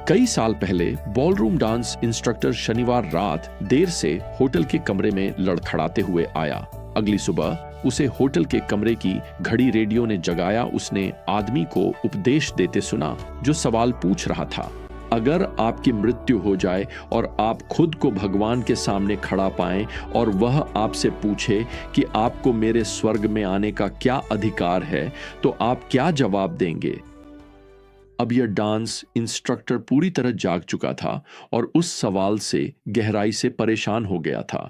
कई साल पहले बॉलरूम डांस इंस्ट्रक्टर शनिवार रात देर से होटल के कमरे में लड़खड़ाते हुए आया। अगली सुबह उसे होटल के कमरे की घड़ी रेडियो ने जगाया। उसने आदमी को उपदेश देते सुना जो सवाल पूछ रहा था, अगर आपकी मृत्यु हो जाए और आप खुद को भगवान के सामने खड़ा पाएं और वह आपसे पूछे कि आपको मेरे स्वर्ग में आने का क्या अधिकार है, तो आप क्या जवाब देंगे? अब यह डांस इंस्ट्रक्टर पूरी तरह जाग चुका था और उस सवाल से गहराई से परेशान हो गया था।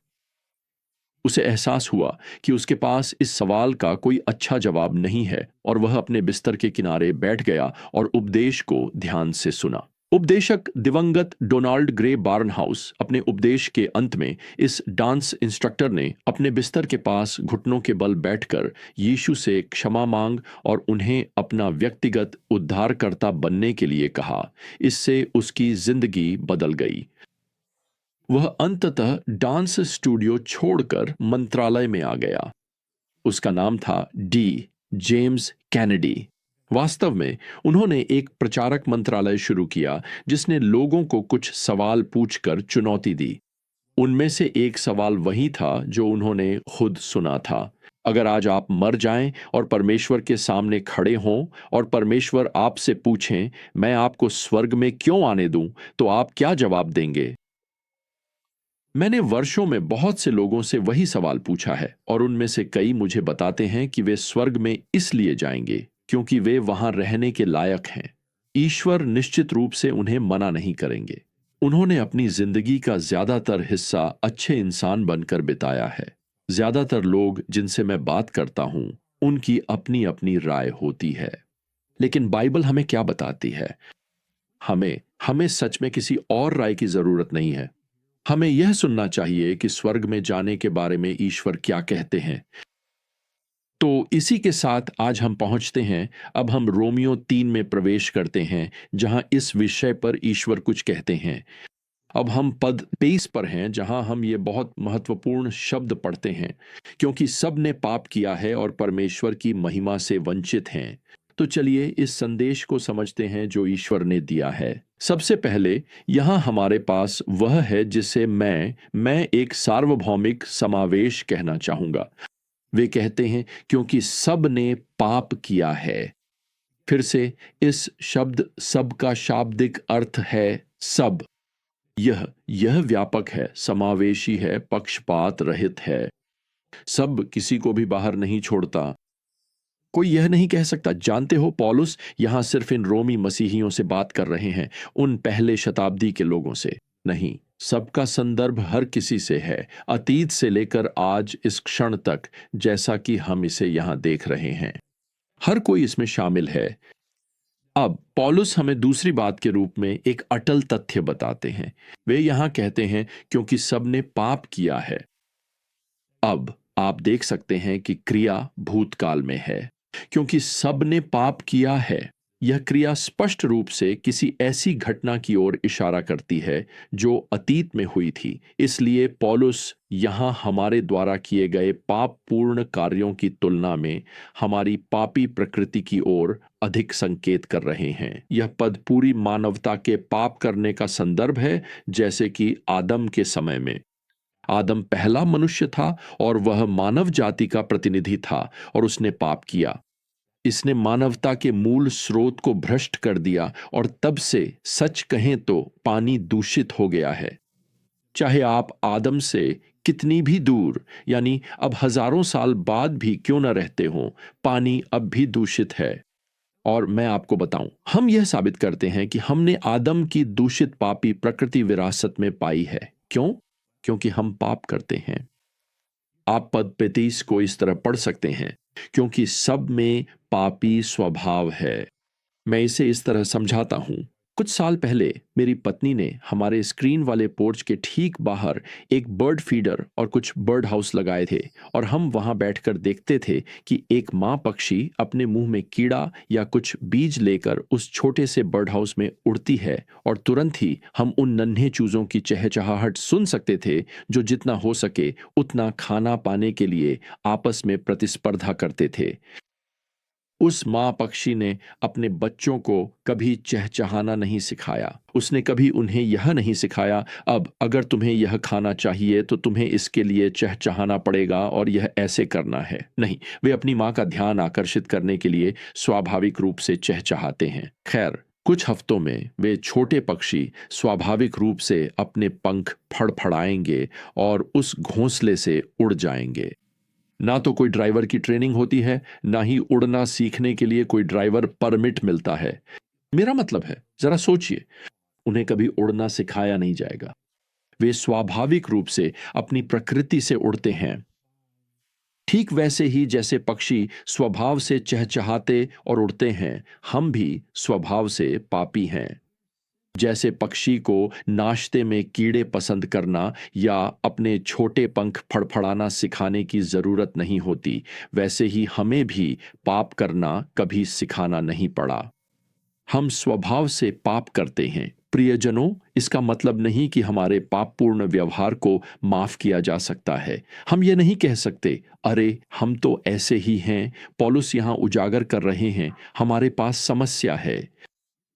उसे एहसास हुआ कि उसके पास इस सवाल का कोई अच्छा जवाब नहीं है और वह अपने बिस्तर के किनारे बैठ गया और उपदेश को ध्यान से सुना। उपदेशक दिवंगत डोनाल्ड ग्रे बार्नहाउस अपने उपदेश के अंत में इस डांस इंस्ट्रक्टर ने अपने बिस्तर के पास घुटनों के बल बैठकर यीशु से क्षमा मांग और उन्हें अपना व्यक्तिगत उद्धारकर्ता बनने के लिए कहा। इससे उसकी जिंदगी बदल गई। वह अंततः डांस स्टूडियो छोड़कर मंत्रालय में आ गया। उसका नाम था जेम्स कैनेडी। वास्तव में उन्होंने एक प्रचारक मंत्रालय शुरू किया जिसने लोगों को कुछ सवाल पूछकर चुनौती दी। उनमें से एक सवाल वही था जो उन्होंने खुद सुना था। अगर आज आप मर जाएं और परमेश्वर के सामने खड़े हों और परमेश्वर आपसे पूछें, मैं आपको स्वर्ग में क्यों आने दूं, तो आप क्या जवाब देंगे? मैंने वर्षों में बहुत से लोगों से वही सवाल पूछा है और उनमें से कई मुझे बताते हैं कि वे स्वर्ग में इसलिए जाएंगे क्योंकि वे वहां रहने के लायक हैं। ईश्वर निश्चित रूप से उन्हें मना नहीं करेंगे। उन्होंने अपनी जिंदगी का ज्यादातर हिस्सा अच्छे इंसान बनकर बिताया है। ज्यादातर लोग जिनसे मैं बात करता हूं, उनकी अपनी अपनी राय होती है। लेकिन बाइबल हमें क्या बताती है? हमें हमें सच में किसी और राय की जरूरत नहीं है। हमें यह सुनना चाहिए कि स्वर्ग में जाने के बारे में ईश्वर क्या कहते हैं। तो इसी के साथ आज हम पहुंचते हैं। अब हम रोमियो 3 में प्रवेश करते हैं जहां इस विषय पर ईश्वर कुछ कहते हैं। अब हम पद 23 पर हैं जहां हम ये बहुत महत्वपूर्ण शब्द पढ़ते हैं, क्योंकि सब ने पाप किया है और परमेश्वर की महिमा से वंचित हैं। तो चलिए इस संदेश को समझते हैं जो ईश्वर ने दिया है। सबसे पहले यहां हमारे पास वह है जिसे मैं एक सार्वभौमिक समावेश कहना चाहूंगा। वे कहते हैं क्योंकि सब ने पाप किया है। फिर से इस शब्द सब का शाब्दिक अर्थ है सब। यह व्यापक है, समावेशी है, पक्षपात रहित है। सब किसी को भी बाहर नहीं छोड़ता। कोई यह नहीं कह सकता, जानते हो पौलुस यहां सिर्फ इन रोमी मसीहियों से बात कर रहे हैं, उन पहले शताब्दी के लोगों से नहीं। सबका संदर्भ हर किसी से है, अतीत से लेकर आज इस क्षण तक, जैसा कि हम इसे यहां देख रहे हैं। हर कोई इसमें शामिल है। अब पौलुस हमें दूसरी बात के रूप में एक अटल तथ्य बताते हैं। वे यहां कहते हैं क्योंकि सबने पाप किया है। अब आप देख सकते हैं कि क्रिया भूतकाल में है। क्योंकि सबने पाप किया है, यह क्रिया स्पष्ट रूप से किसी ऐसी घटना की ओर इशारा करती है जो अतीत में हुई थी। इसलिए पौलुस यहां हमारे द्वारा किए गए पापपूर्ण कार्यों की तुलना में हमारी पापी प्रकृति की ओर अधिक संकेत कर रहे हैं। यह पद पूरी मानवता के पाप करने का संदर्भ है, जैसे कि आदम के समय में। आदम पहला मनुष्य था और वह मानव जाति का प्रतिनिधि था और उसने पाप किया। इसने मानवता के मूल स्रोत को भ्रष्ट कर दिया और तब से सच कहें तो पानी दूषित हो गया है। चाहे आप आदम से कितनी भी दूर, यानी अब हजारों साल बाद भी क्यों न रहते हो, पानी अब भी दूषित है। और मैं आपको बताऊं, हम यह साबित करते हैं कि हमने आदम की दूषित पापी प्रकृति विरासत में पाई है। क्यों? क्योंकि हम पाप करते हैं। आप पद 35 को इस तरह पढ़ सकते हैं, क्योंकि सब में पापी स्वभाव है। मैं इसे इस तरह समझाता हूं। कुछ साल पहले मेरी पत्नी ने हमारे स्क्रीन वाले पोर्च के ठीक बाहर एक बर्ड फीडर और कुछ बर्ड हाउस लगाए थे और हम वहां बैठकर देखते थे कि एक मां पक्षी अपने मुंह में कीड़ा या कुछ बीज लेकर उस छोटे से बर्ड हाउस में उड़ती है और तुरंत ही हम उन नन्हे चूजों की चहचहाहट सुन सकते थे जो जितना हो सके उतना खाना पाने के लिए आपस में प्रतिस्पर्धा करते थे। उस माँ पक्षी ने अपने बच्चों को कभी चहचहाना नहीं सिखाया। उसने कभी उन्हें यह नहीं सिखाया, अब अगर तुम्हें यह खाना चाहिए तो तुम्हें इसके लिए चहचहाना पड़ेगा और यह ऐसे करना है। नहीं, वे अपनी माँ का ध्यान आकर्षित करने के लिए स्वाभाविक रूप से चहचहाते हैं। खैर, कुछ हफ्तों में वे छोटे पक्षी स्वाभाविक रूप से अपने पंख फड़फड़ाएंगे और उस घोंसले से उड़ जाएंगे। ना तो कोई ड्राइवर की ट्रेनिंग होती है, ना ही उड़ना सीखने के लिए कोई ड्राइवर परमिट मिलता है। मेरा मतलब है, जरा सोचिए, उन्हें कभी उड़ना सिखाया नहीं जाएगा। वे स्वाभाविक रूप से अपनी प्रकृति से उड़ते हैं, ठीक वैसे ही जैसे पक्षी स्वभाव से चहचहाते और उड़ते हैं। हम भी स्वभाव से पापी हैं। जैसे पक्षी को नाश्ते में कीड़े पसंद करना या अपने छोटे पंख फड़फड़ाना सिखाने की जरूरत नहीं होती, वैसे ही हमें भी पाप करना कभी सिखाना नहीं पड़ा। हम स्वभाव से पाप करते हैं। प्रियजनों, इसका मतलब नहीं कि हमारे पापपूर्ण व्यवहार को माफ किया जा सकता है। हम ये नहीं कह सकते, अरे हम तो ऐसे ही हैं। पौलुस यहाँ उजागर कर रहे हैं, हमारे पास समस्या है।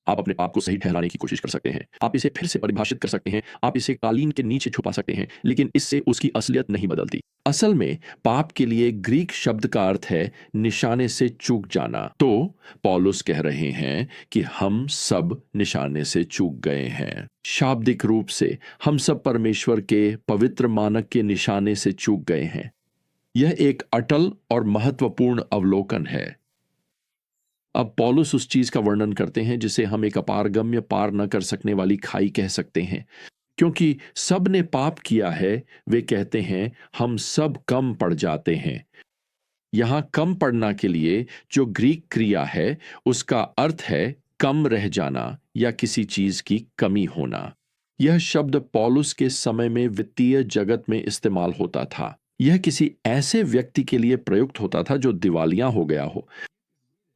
आप अपने पाप को सही ठहराने की कोशिश कर सकते हैं, आप इसे फिर से परिभाषित कर सकते हैं, आप इसे कालीन के नीचे छुपा सकते हैं, लेकिन इससे उसकी असलियत नहीं बदलती। असल में पाप के लिए ग्रीक शब्द का अर्थ है निशाने से चूक जाना। तो पौलुस कह रहे हैं कि हम सब निशाने से चूक गए हैं। शाब्दिक रूप से हम सब परमेश्वर के पवित्र मानक के निशाने से चूक गए हैं। यह एक अटल और महत्वपूर्ण अवलोकन है। अब पौलुस उस चीज का वर्णन करते हैं जिसे हम एक अपारगम्य, पार न कर सकने वाली खाई कह सकते हैं। क्योंकि सब ने पाप किया है, वे कहते हैं हम सब कम पड़ जाते हैं। यहां कम पड़ना के लिए जो ग्रीक क्रिया है, उसका अर्थ है कम रह जाना या किसी चीज की कमी होना। यह शब्द पौलुस के समय में वित्तीय जगत में इस्तेमाल होता था। यह किसी ऐसे व्यक्ति के लिए प्रयुक्त होता था जो दिवालिया हो गया हो।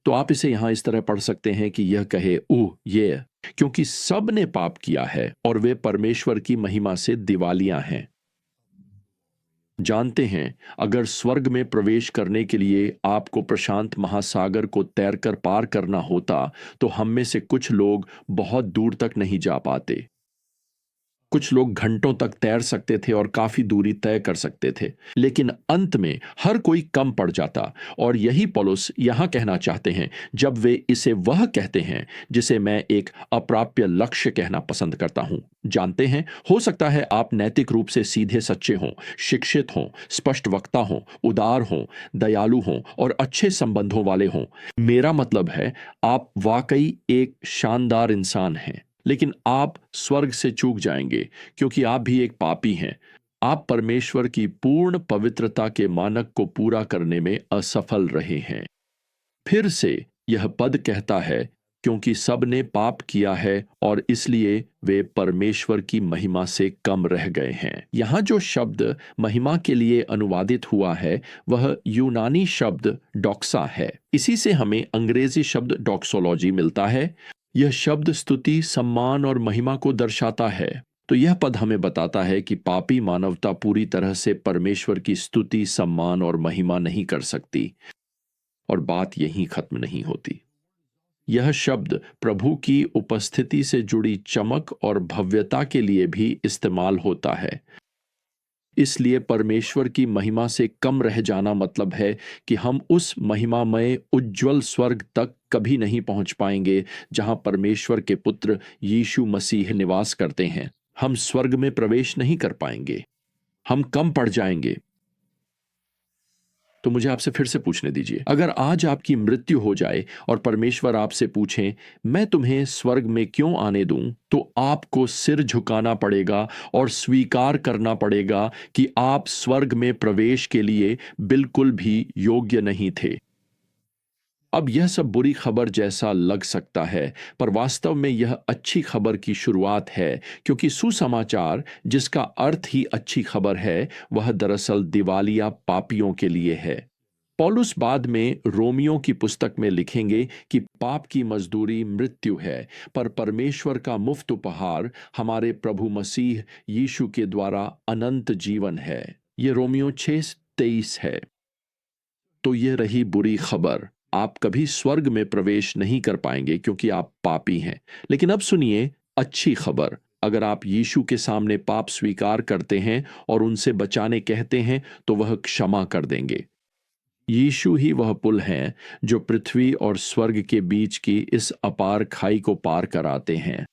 तो आप इसे यहां इस तरह पढ़ सकते हैं कि यह कहे, ओह ये, क्योंकि सब ने पाप किया है और वे परमेश्वर की महिमा से दिवालिया हैं। जानते हैं, अगर स्वर्ग में प्रवेश करने के लिए आपको प्रशांत महासागर को तैरकर पार करना होता, तो हम में से कुछ लोग बहुत दूर तक नहीं जा पाते। कुछ लोग घंटों तक तैर सकते थे और काफी दूरी तय कर सकते थे, लेकिन अंत में हर कोई कम पड़ जाता। और यही पौलुस यहां कहना चाहते हैं जब वे इसे वह कहते हैं जिसे मैं एक अप्राप्य लक्ष्य कहना पसंद करता हूं। जानते हैं, हो सकता है आप नैतिक रूप से सीधे सच्चे हों, शिक्षित हों, स्पष्ट वक्ता हों, उदार हों, दयालु हों और अच्छे संबंधों वाले हों। मेरा मतलब है, आप वाकई एक शानदार इंसान हैं, लेकिन आप स्वर्ग से चूक जाएंगे क्योंकि आप भी एक पापी हैं। आप परमेश्वर की पूर्ण पवित्रता के मानक को पूरा करने में असफल रहे हैं। फिर से यह पद कहता है, क्योंकि सब ने पाप किया है और इसलिए वे परमेश्वर की महिमा से कम रह गए हैं। यहां जो शब्द महिमा के लिए अनुवादित हुआ है, वह यूनानी शब्द डॉक्सा है। इसी से हमें अंग्रेजी शब्द डॉक्सोलॉजी मिलता है। यह शब्द स्तुति, सम्मान और महिमा को दर्शाता है। तो यह पद हमें बताता है कि पापी मानवता पूरी तरह से परमेश्वर की स्तुति, सम्मान और महिमा नहीं कर सकती। और बात यहीं खत्म नहीं होती। यह शब्द प्रभु की उपस्थिति से जुड़ी चमक और भव्यता के लिए भी इस्तेमाल होता है। इसलिए परमेश्वर की महिमा से कम रह जाना मतलब है कि हम उस महिमामय उज्जवल स्वर्ग तक कभी नहीं पहुंच पाएंगे जहां परमेश्वर के पुत्र यीशु मसीह निवास करते हैं। हम स्वर्ग में प्रवेश नहीं कर पाएंगे, हम कम पड़ जाएंगे। तो मुझे आपसे फिर से पूछने दीजिए, अगर आज आपकी मृत्यु हो जाए और परमेश्वर आपसे पूछें, मैं तुम्हें स्वर्ग में क्यों आने दूं, तो आपको सिर झुकाना पड़ेगा और स्वीकार करना पड़ेगा कि आप स्वर्ग में प्रवेश के लिए बिल्कुल भी योग्य नहीं थे। अब यह सब बुरी खबर जैसा लग सकता है, पर वास्तव में यह अच्छी खबर की शुरुआत है, क्योंकि सुसमाचार, जिसका अर्थ ही अच्छी खबर है, वह दरअसल दिवालिया पापियों के लिए है। पौलुस बाद में रोमियो की पुस्तक में लिखेंगे कि पाप की मजदूरी मृत्यु है, पर परमेश्वर का मुफ्त उपहार हमारे प्रभु मसीह यीशु के द्वारा अनंत जीवन है। यह रोमियो 6:23 है। तो यह रही बुरी खबर। आप कभी स्वर्ग में प्रवेश नहीं कर पाएंगे क्योंकि आप पापी हैं। लेकिन अब सुनिए अच्छी खबर। अगर आप यीशु के सामने पाप स्वीकार करते हैं और उनसे बचाने कहते हैं तो वह क्षमा कर देंगे। यीशु ही वह पुल है जो पृथ्वी और स्वर्ग के बीच की इस अपार खाई को पार कराते हैं।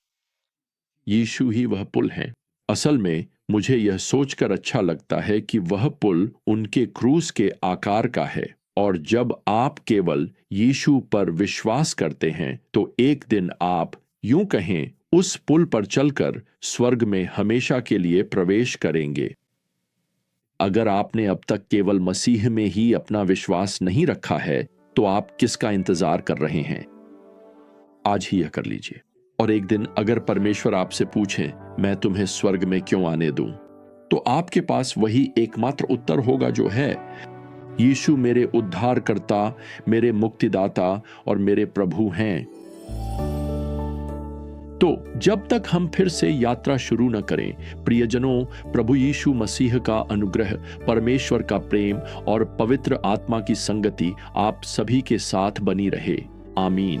यीशु ही वह पुल है। असल में मुझे यह सोचकर अच्छा लगता है कि वह पुल उनके क्रूस के आकार का है, और जब आप केवल यीशु पर विश्वास करते हैं तो एक दिन आप, यूं कहें, उस पुल पर चलकर स्वर्ग में हमेशा के लिए प्रवेश करेंगे। अगर आपने अब तक केवल मसीह में ही अपना विश्वास नहीं रखा है तो आप किसका इंतजार कर रहे हैं? आज ही यह कर लीजिए। और एक दिन अगर परमेश्वर आपसे पूछे, मैं तुम्हें स्वर्ग में क्यों आने दूं, तो आपके पास वही एकमात्र उत्तर होगा जो है, यीशु मेरे उद्धारकर्ता, मेरे मुक्तिदाता और मेरे प्रभु हैं। तो जब तक हम फिर से यात्रा शुरू न करें, प्रियजनों, प्रभु यीशु मसीह का अनुग्रह, परमेश्वर का प्रेम और पवित्र आत्मा की संगति आप सभी के साथ बनी रहे। आमीन।